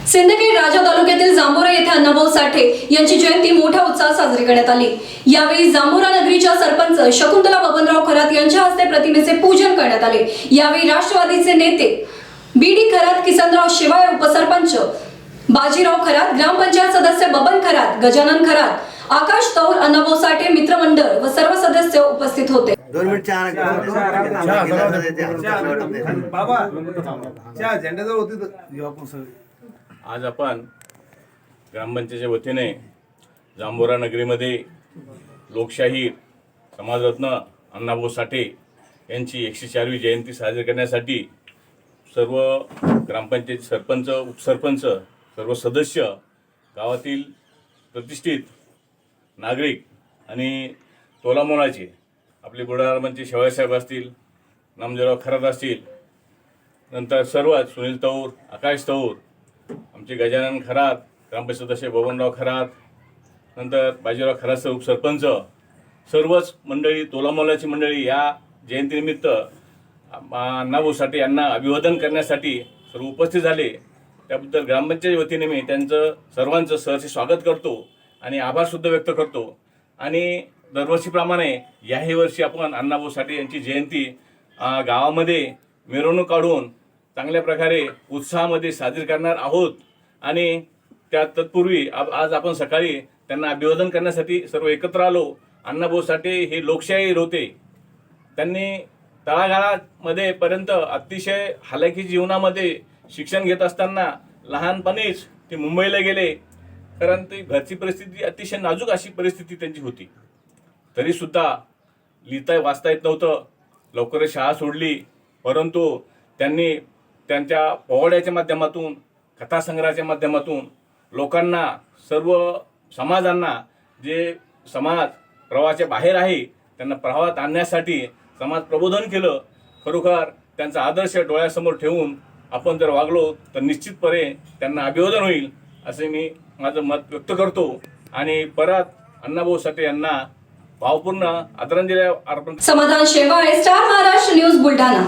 सिंदखेड राजा तालुक्यातील जांभोरा येथे अण्णाभाऊ साठे यांची जयंती मोठ्या उत्साहात साजरी करण्यात आली। यावेळी जांभोरा नगरीच्या सरपंच शकुंतला बबनराव खरात यांच्या हस्ते प्रतिमेचे पूजन करण्यात आले। यावेळी राष्ट्रवादीचे नेते बीडी खरात, किसनराव शिवाय, उपसरपंच बाजीराव खरात, ग्रामपंचायत सदस्य बबन खरात, गजानन खरात, आकाश तौर, अण्णाभाऊ साठे मित्रमंडळ व सर्व सदस्य उपस्थित होते। 2 मिनिट आज आपण ग्रामपंचायतीच्या वतीने जांभोरा नगरीमध्ये लोकशाही समाजरत्न अण्णाभाऊ साठे यांची 104वी जयंती साजरी करण्यासाठी सर्व ग्रामपंचायत सरपंच, उपसरपंच, सर्व सदस्य, गावातील प्रतिष्ठित नागरिक आणि तोलामोलाचे आपले बुलढाणाचे शेवाळेसाहेब असतील, नामदेवराव खरात असतील, नंतर सर्व सुनील तौर, आकाश तौर, आमचे गजानन खरात, ग्रामपंचायत सदस्य बबनराव खरात, नंतर बाजीराव खरात उपसरपंच, सर्वच मंडळी, तोलामोलाची मंडळी या जयंतीनिमित्त अण्णाभाऊ साठे यांना अभिवादन करण्यासाठी सर्व उपस्थित झाले। त्याबद्दल ग्रामपंचायत वतीने मी त्यांचं सर्वांचं सहर्ष स्वागत करतो आणि आभारसुद्धा व्यक्त करतो। आणि दरवर्षीप्रमाणे याही वर्षी आपण अण्णाभाऊ साठे यांची जयंती गावामध्ये मिरवणूक काढून चांगल्या प्रकारे उत्साहामध्ये साजरी करणार आहोत। आणि त्या तत्पूर्वी आज आपण सकाळी त्यांना अभिवादन करण्यासाठी सर्व एकत्र आलो। अण्णाभाऊ साठे हे लोकशाहीर होते। त्यांनी तळागाळामध्ये पर्यंत अतिशय हालाकी जीवनामध्ये शिक्षण घेत असताना लहानपणीच ते मुंबईला गेले, कारण ती घरची परिस्थिती अतिशय नाजूक अशी परिस्थिती त्यांची होती। तरीसुद्धा लिहिता वाचता येत नव्हतं, लवकरच शाळा सोडली, परंतु त्यांनी त्यांच्या पोवाड्याच्या माध्यमातून, कथासंग्रहाच्या माध्यमातून लोकांना, सर्व समाजांना जे समाज प्रवाहाच्या बाहेर आहे त्यांना प्रवाहात आणण्यासाठी समाज प्रबोधन केलं। खरोखर त्यांचा आदर्श डोळ्यासमोर ठेवून आपण जर वागलो तर निश्चितपणे त्यांना अभिवादन होईल असे मी माझं मत व्यक्त करतो। आणि परत अण्णाभाऊ साठे यांना भावपूर्ण आदरांजली अर्पण। समाधान शेवाळे, स्टार महाराष्ट्र न्यूज, बुलढाणा।